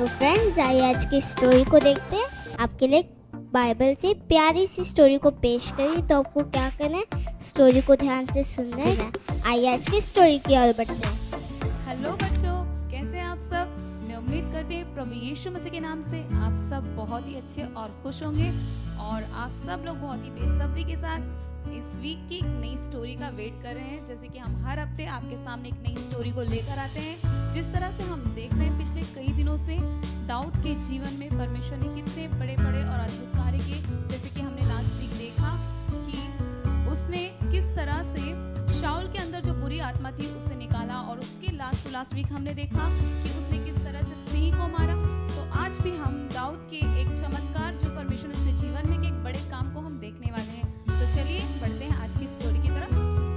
तो फ्रेंड्स, आइए आज की स्टोरी को देखते हैं। आपके लिए बाइबल से प्यारी सी स्टोरी को पेश करिए, तो आपको क्या करना है, स्टोरी को ध्यान से सुनना है। आइए आज की स्टोरी की ओर बढ़ते हैं। हेलो बच्चों, कैसे हैं आप सब। मैं उम्मीद करती हूँ प्रभु यीशु मसीह के नाम से आप सब बहुत ही अच्छे और खुश होंगे और आप सब लोग बहुत ही बेसब्री के साथ इस वीक की एक नई स्टोरी का वेट कर रहे हैं। जैसे कि हम हर हफ्ते आपके सामने एक नई स्टोरी को लेकर आते हैं। जिस तरह से हम देख रहे हैं पिछले कई दिनों से दाऊद के जीवन में परमेश्वर ने कितने बड़े बड़े और अद्भुत कार्य किए। जैसे कि हमने लास्ट वीक देखा कि उसने किस तरह से शाऊल के अंदर जो बुरी आत्मा थी उसे निकाला, और उसके लास्ट वीक हमने देखा कि उसने किस तरह से सिंह को मारा। तो आज भी हम दाऊद के एक चमत्कार जो परमेश्वर ने उसके जीवन में के एक बड़े काम को हम देखने वाले हैं। तो चलिए बढ़ते हैं आज की स्टोरी की तरफ।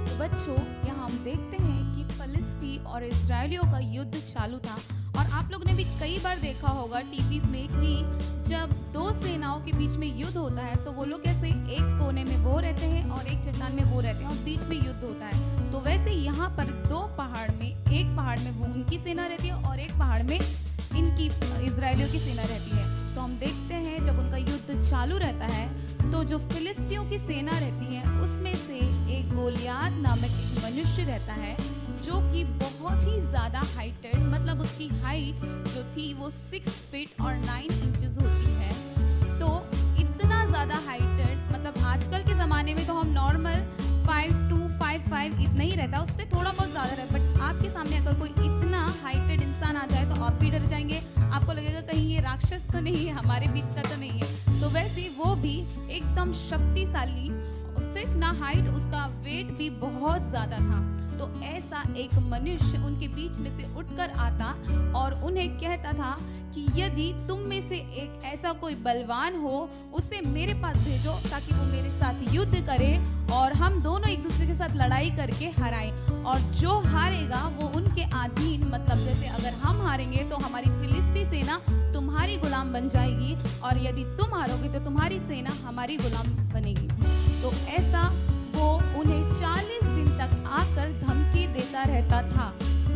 तो बच्चों, यहाँ हम देखते हैं कि फिलिस्ती और इजरायलियों का युद्ध चालू था। और आप लोगों ने भी कई बार देखा होगा टीवी में कि जब दो सेनाओं के बीच में युद्ध होता है तो वो लोग कैसे एक कोने में वो रहते हैं और एक चट्टान में वो रहते हैं और बीच में युद्ध होता है। तो वैसे यहाँ पर दो पहाड़ में, एक पहाड़ में वो उनकी सेना रहती है और एक पहाड़ में इनकी इजरायलियों की सेना रहती है। तो हम देखते हैं जब उनका युद्ध चालू रहता है तो जो फिलिस्तियों की सेना रहती है उसमें से एक गोलियात नामक एक मनुष्य रहता है जो कि बहुत ही ज़्यादा हाइटेड, मतलब उसकी हाइट जो थी वो 6 फीट और 9 इंचेस होती है। तो इतना ज़्यादा हाइटेड, मतलब आजकल के ज़माने में तो हम नॉर्मल 5'2", 5'5" इतना ही रहता है, उससे थोड़ा बहुत ज़्यादा रहता है। बट आपके सामने अगर कोई इतना हाइटेड इंसान आ जाए तो आप भी डर जाएंगे। आपको लगेगा कहीं ये राक्षस तो नहीं है, हमारे बीच का तो नहीं है। तो वैसे वो भी एकदम शक्तिशाली, सिर्फ ना हाइट, उसका वेट भी बहुत ज़्यादा था। तो ऐसा एक मनुष्य उनके बीच में से उठकर आता और उन्हें कहता था कि यदि तुम में से एक ऐसा कोई बलवान हो उसे मेरे पास भेजो ताकि वो मेरे साथ युद्ध करे और हम दोनों एक दूसरे के साथ लड़ाई करके हराएं। और जो हारेगा वो उनके अधीन, मतलब जैसे अगर हम हारेंगे तो हमारी फिलिस्ती सेना तुम्हारी गुलाम बन जाएगी और यदि तुम हारोगे तो तुम्हारी सेना हमारी गुलाम बनेगी। तो ऐसा वो उन्हें 40 दिन तक आकर धमकी देता रहता था।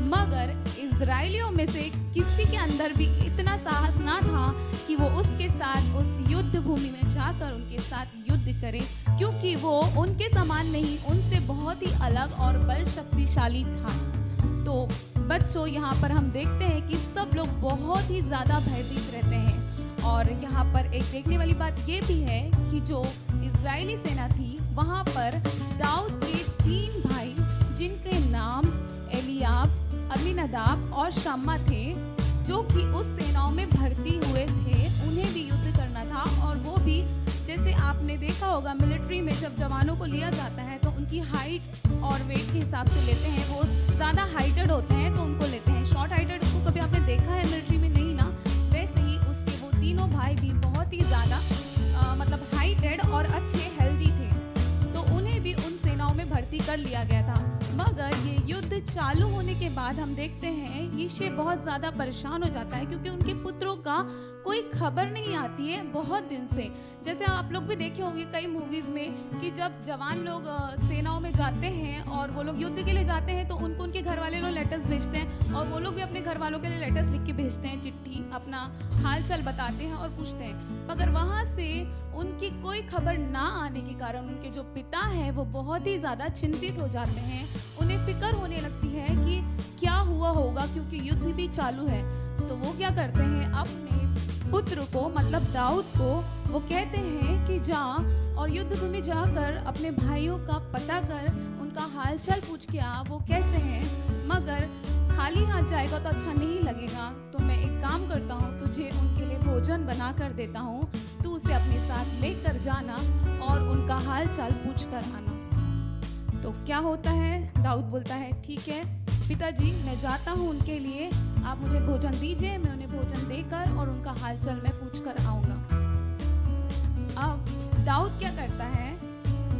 मगर इजरायलियों में से किसी के अंदर भी इतना साहस ना था कि वो उसके साथ उस युद्ध भूमि में जाकर उनके साथ युद्ध करे, क्योंकि वो उनके समान नहीं, उनसे बहुत ही अलग और बल शक्तिशाली था। तो बच्चों, यहाँ पर हम देखते हैं कि सब लोग बहुत ही ज़्यादा भयभीत रहते हैं। और यहाँ पर एक देखने वाली बात ये भी है कि जो इजरायली सेना थी वहाँ पर दाऊद के 3 भाई, जिनके नाम एलियाब, अमीनदाब और शम्मा थे, जो कि उस सेनाओं में भर्ती हुए थे, उन्हें भी युद्ध करना था। और वो भी, जैसे आपने देखा होगा मिलिट्री में जब जवानों को लिया जाता है तो उनकी हाइट और वेट के हिसाब से लेते हैं। वो ज़्यादा हाइटेड होते हैं तो उनको लेते हैं, शॉर्ट हाइटेड को कभी आपने देखा है मिलिट्री में, नहीं ना। वैसे ही उसके वो तीनों भाई भी बहुत ही ज़्यादा मतलब हाइटेड और अच्छे हेल्दी थे, तो उन्हें भी उन सेनाओं में भर्ती कर लिया गया था। मगर ये युद्ध चालू होने के बाद हम देखते हैं यिशै बहुत ज़्यादा परेशान हो जाता है, क्योंकि उनके पुत्रों का कोई खबर नहीं आती है बहुत दिन से। जैसे आप लोग भी देखे होंगे कई मूवीज़ में कि जब जवान लोग सेनाओं में जाते हैं और वो लोग युद्ध के लिए जाते हैं तो उनको उनके घर वाले लोग लेटर्स भेजते हैं और वो लोग भी अपने घर वालों के लिए लेटर्स लिख के भेजते हैं, चिट्ठी, अपना हाल चाल बताते हैं और पूछते हैं। मगर वहाँ से उनकी कोई खबर ना आने के कारण उनके जो पिता हैं वो बहुत ही ज़्यादा चिंतित हो जाते हैं। उन्हें फिक्र होने लगती है कि क्या हुआ होगा, क्योंकि युद्ध भी चालू है। तो वो क्या करते हैं, अपने पुत्र को, मतलब दाऊद को, वो कहते हैं कि जा और युद्ध भूमि जाकर अपने भाइयों का पता कर, उनका हालचाल पूछ के आ, वो कैसे हैं। मगर खाली हाथ जाएगा तो अच्छा नहीं लगेगा, तो मैं एक काम करता हूँ, तुझे उनके लिए भोजन बना कर देता हूँ, तू उसे अपने साथ लेकर जाना और उनका हालचाल पूछ कर आना। तो क्या होता है, दाऊद बोलता है ठीक है पिताजी, मैं जाता हूँ उनके लिए, आप मुझे भोजन दीजिए, मैं उन्हें भोजन देकर और उनका हालचाल मैं पूछ कर आऊँगा। अब दाऊद क्या करता है,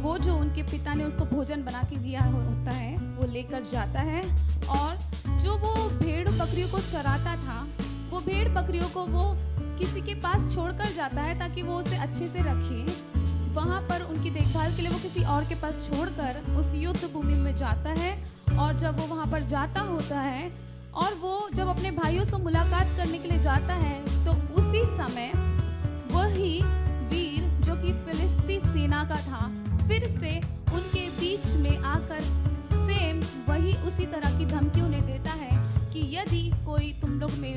वो जो उनके पिता ने उसको भोजन बना के दिया होता है वो लेकर जाता है, और जो वो भेड़ बकरियों को चराता था वो भेड़ बकरियों को वो किसी के पास छोड़कर जाता है ताकि वो उसे अच्छे से रखे। वहाँ पर उनकी देखभाल के लिए वो किसी और के पास छोड़कर उस युद्ध भूमि में जाता है। और जब वो वहाँ पर जाता होता है और वो जब अपने भाइयों से मुलाकात करने के लिए जाता है तो उसी समय वही वीर जो कि फिलिस्ती सेना का था फिर से उनके बीच में आकर सेम वही उसी तरह की धमकी उन्हें देता है कि यदि कोई तुम लोग में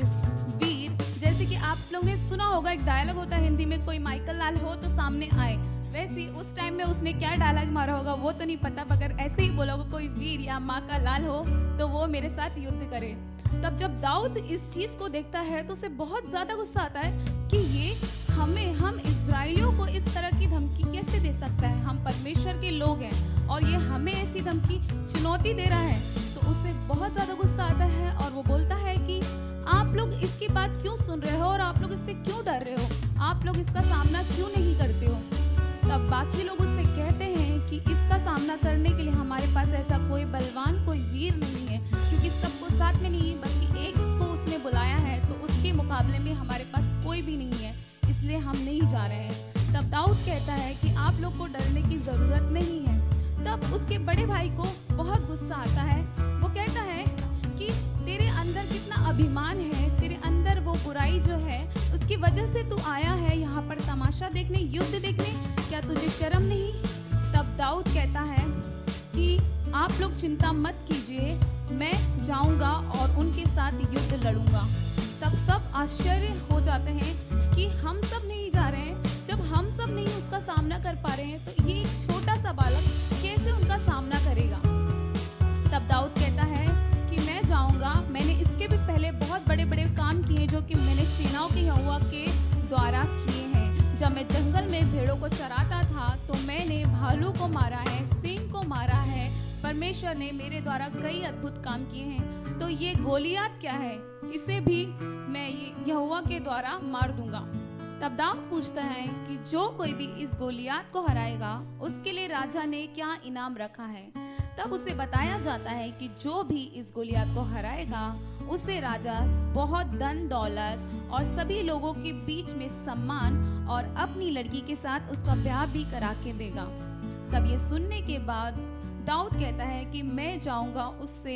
वीर, जैसे कि आप लोग ने सुना होगा एक डायलॉग होता है हिंदी में, कोई माइकल लाल हो तो सामने आए, वैसे ही उस टाइम में उसने क्या डायलॉग मारा होगा वो तो नहीं पता, मगर ऐसे ही बोला होगा कोई वीर या माँ का लाल हो तो वो मेरे साथ युद्ध करे। तब जब दाऊद इस चीज को देखता है तो उसे बहुत ज्यादा गुस्सा आता है कि ये हम इस्राएलियों को इस तरह की धमकी कैसे दे सकता है, हम परमेश्वर के लोग हैं और ये हमें ऐसी धमकी चुनौती दे रहा है। तो उसे बहुत ज्यादा गुस्सा आता है और वो बोलता है कि आप लोग इसकी बात क्यों सुन रहे हो और आप लोग इससे क्यों डर रहे हो, आप लोग इसका सामना क्यों नहीं करते हो। तब बाकी लोग उससे कहते हैं कि इसका सामना करने के लिए हमारे पास ऐसा कोई बलवान, कोई वीर नहीं है, क्योंकि सबको साथ में नहीं बल्कि एक को उसने बुलाया है, तो उसके मुकाबले में हमारे पास कोई भी नहीं है, इसलिए हम नहीं जा रहे हैं। तब दाऊद कहता है कि आप लोग को डरने की जरूरत नहीं है। तब उसके बड़े भाई को बहुत गुस्सा आता है, वो कहता है कि तेरे अंदर कितना अभिमान है, तेरे अंदर वो बुराई जो है उसकी वजह से तू आया है यहाँ पर तमाशा देखने, युद्ध देखने, क्या तुझे शर्म नहीं। तब दाऊद कहता है कि आप लोग चिंता मत कीजिए, मैं जाऊंगा और उनके साथ युद्ध लड़ूंगा। तब सब आश्चर्य हो जाते हैं कि हम सब नहीं जा रहे हैं, जब हम सब नहीं उसका सामना कर पा रहे हैं तो ये एक छोटा सा बालक कैसे उनका सामना करेगा। तब दाऊद कहता है कि मैं जाऊंगा, मैंने इसके भी पहले बहुत बड़े बड़े काम किए जो कि मैंने सेनाओं के यहोवा के द्वारा किए हैं। जब मैं जंगल में भेड़ों को चराता था तो मैंने भालू को मारा है, सिंह को मारा है, परमेश्वर ने मेरे द्वारा कई अद्भुत काम किए हैं। तो ये गोलियत क्या है, इसे भी मैं यहोवा के द्वारा मार दूंगा। तब दाऊद पूछता है कि जो कोई भी इस गोलियत को हराएगा उसके लिए राजा ने क्या इनाम रखा है। तब उसे बताया जाता है कि जो भी इस गोलियत को हराएगा उसे राजा बहुत धन दौलत और सभी लोगों के बीच में सम्मान और अपनी लड़की के साथ उसका ब्याह भी करा के देगा। तब ये सुनने के बाद दाऊद कहता है कि मैं जाऊंगा उससे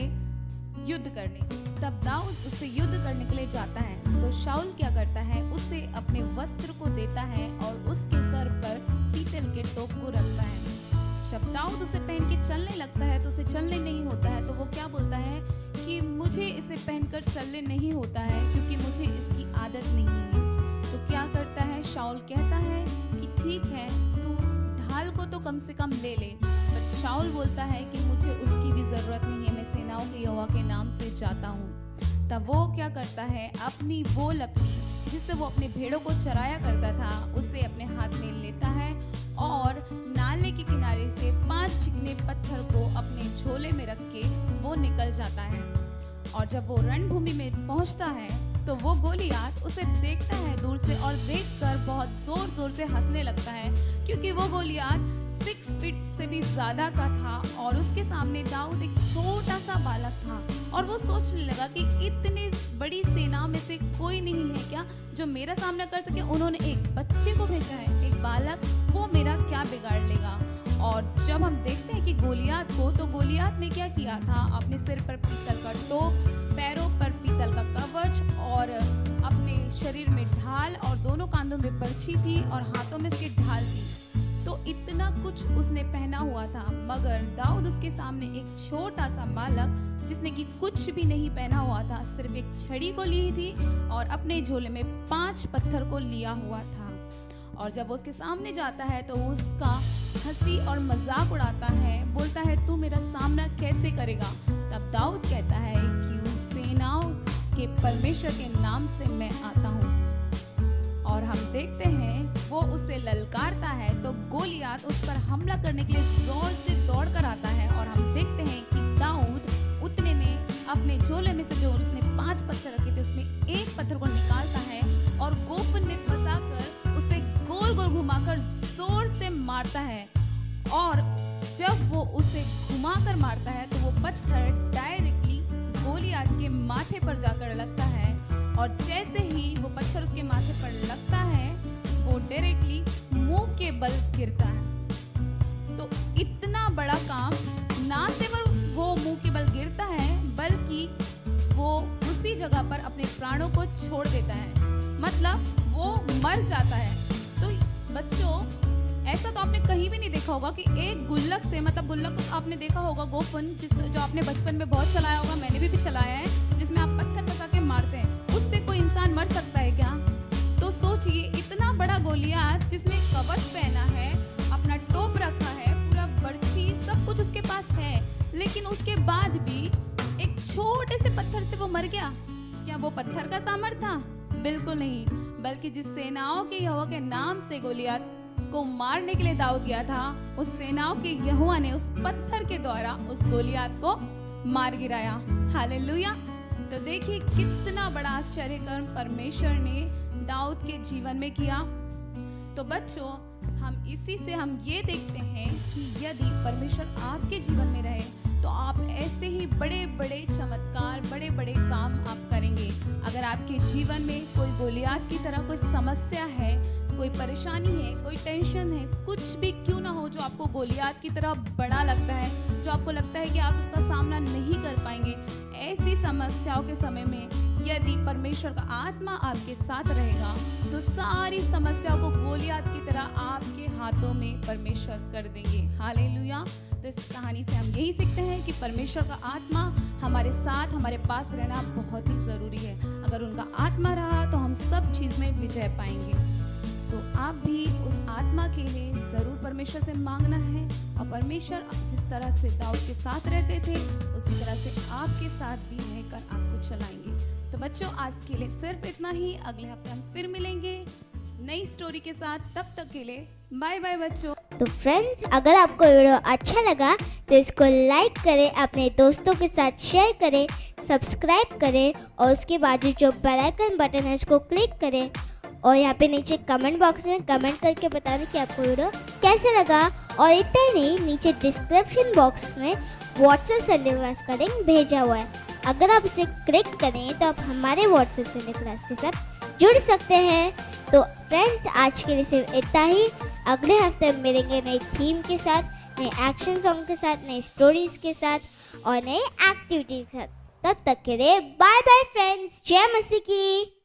युद्ध करने। तब दाऊद उससे युद्ध करने के लिए जाता है तो शाऊल क्या करता है, उसे अपने वस्त्र को देता है और उसके सर पर पीतल के टोप को रखता है। जब दाऊद उसे पहन के चलने लगता है तो उसे चलने नहीं होता है, तो वो क्या बोलता है कि मुझे इसे पहनकर चलने नहीं होता है क्योंकि मुझे इसकी आदत नहीं है। तो क्या करता है, शाऊल कहता है कि ठीक है तू ढाल को तो कम से कम ले ले, बट शाऊल बोलता है कि मुझे उसकी भी जरूरत नहीं है, मैं सेनाओं के यहोवा के नाम से जाता हूँ। तब वो क्या करता है, अपनी वो लकड़ी जिससे वो अपने भेड़ों को चराया करता था उसे अपने हाथ में लेता है और नाले के किनारे से 5 चिकने पत्थर को अपने झोले में रख के वो निकल जाता है। और जब वो रणभूमि में पहुंचता है तो वो गोलियत उसे देखता है दूर से और देखकर बहुत जोर जोर से हंसने लगता है, क्योंकि वो गोलियत 6 फीट से भी ज्यादा का था और उसके सामने दाऊद एक छोटा सा बालक था। और वो सोचने लगा कि इतनी बड़ी सेना में से कोई नहीं है क्या जो मेरा सामना कर सके। उन्होंने एक बच्चे को भेजा है, एक बालक, वो मेरा क्या बिगाड़ लेगा। और जब हम देखते हैं कि गोलियत को, तो गोलियत ने क्या किया था, अपने सिर पर पीतल का टोप, पैरों पर पीतल का कवच और अपने शरीर में ढाल और दोनों कांधों में बर्छी थी और हाथों में इसकी ढाल थी। तो इतना कुछ उसने पहना हुआ था, मगर दाऊद उसके सामने एक छोटा सा बालक जिसने कि कुछ भी नहीं पहना हुआ था, सिर्फ एक छड़ी को ली थी और अपने झोले में 5 पत्थर को लिया हुआ था। और जब वो उसके सामने जाता है तो उसका हंसी और मजाक उड़ाता है, बोलता है तू मेरा सामना कैसे करेगा। तब दाऊद कहता है कि उस सेनाओं के परमेश्वर के नाम से मैं आता हूँ। और हम देखते हैं वो उसे ललकारता है तो गोलियत उस पर हमला करने के लिए जोर से दौड़ कर आता है। और हम देखते हैं कि दाऊद उतने में अपने झोले में से जो उसने 5 पत्थर रखे थे उसमें एक पत्थर को निकालता है और गोफन में फंसाकर उसे गोल गोल घुमाकर जोर से मारता है। और जब वो उसे घुमाकर मारता है तो वो पत्थर डायरेक्टली गोलियत के माथे पर जाकर लगता है। और जैसे ही वो पत्थर उसके माथे पर लगता है वो डायरेक्टली मुंह के बल गिरता है। तो इतना बड़ा काम, ना सिर्फ वो मुंह के बल गिरता है बल्कि वो उसी जगह पर अपने प्राणों को छोड़ देता है, मतलब वो मर जाता है। तो बच्चों, ऐसा तो आपने कहीं भी नहीं देखा होगा कि एक गुल्लक से, मतलब गुल्लक आपने देखा होगा गोफन, जो आपने बचपन में बहुत चलाया होगा, मैंने भी चलाया है, जिसमें आप पत्थर फंसा के मारते हैं, उससे कोई इंसान मर सकता है क्या? तो सोचिए, इतना बड़ा गोलियात जिसने कवच पहना है, अपना टोप रखा है, पूरा बर्छी सब कुछ उसके पास है, लेकिन उसके बाद भी एक छोटे से पत्थर से वो मर गया। क्या वो पत्थर का सामर्थ था? बिल्कुल नहीं, बल्कि जिस सेनाओं के यहोवा के नाम से गोलियात को मारने के लिए दाऊद गया था, उस सेनाओं के यहोवा ने उस पत्थर के द्वारा उस गोलियात को मार गिराया। हालेलुया। तो देखिए कितना बड़ा आश्चर्य कर्म परमेश्वर ने दाऊद के जीवन में किया। तो बच्चों, हम इसी से हम ये देखते हैं कि यदि परमेश्वर आपके जीवन में रहे तो आप ऐसे ही बड़े बड़े चमत्कार, बड़े बड़े काम आप करेंगे। अगर आपके जीवन में कोई गोलियात की तरह कोई समस्या है, कोई परेशानी है, कोई टेंशन है, कुछ भी क्यों ना हो जो आपको गोलियात की तरह बड़ा लगता है, जो आपको लगता है कि आप उसका सामना नहीं कर पाएंगे, ऐसी समस्याओं के समय में यदि परमेश्वर का आत्मा आपके साथ रहेगा तो सारी समस्याओं को गोलियात की तरह आपके हाथों में परमेश्वर कर देंगे। हालेलुया। तो इस कहानी से हम यही सीखते हैं कि परमेश्वर का आत्मा हमारे साथ, हमारे पास रहना बहुत ही ज़रूरी है। अगर उनका आत्मा रहा तो हम सब चीज़ में विजय पाएंगे। तो आप भी उस आत्मा के लिए ज़रूर परमेश्वर से मांगना है, और परमेश्वर जिस तरह से दाऊद के साथ रहते थे उसी तरह से आपके साथ भी रहकर आपको चलाएंगे। तो बच्चों, आज के लिए सिर्फ इतना ही। अगले हफ्ते हम फिर मिलेंगे नई स्टोरी के साथ। तब तक के लिए बाय बाय बच्चों। तो फ्रेंड्स, अगर आपको वीडियो अच्छा लगा तो इसको लाइक करें, अपने दोस्तों के साथ शेयर करें, सब्सक्राइब करें, और उसके बाजू जो बेल आइकन बटन है उसको क्लिक करें, और यहाँ पे नीचे कमेंट बॉक्स में कमेंट करके बताना कि आपको वीडियो कैसे लगा। और इतना ही नहीं, नीचे डिस्क्रिप्शन बॉक्स में व्हाट्सएप संडे क्लास का लिंक भेजा हुआ है। अगर आप इसे क्लिक करें तो आप हमारे व्हाट्सएप संडे क्लास के साथ जुड़ सकते हैं। तो फ्रेंड्स, आज के लिए सिर्फ इतना ही। अगले हफ्ते मिलेंगे नई थीम के साथ, नए एक्शन सॉन्ग के साथ, नई स्टोरीज के साथ और नई एक्टिविटीज के साथ। तब तक के लिए बाय बाय फ्रेंड्स। जय मसीह की।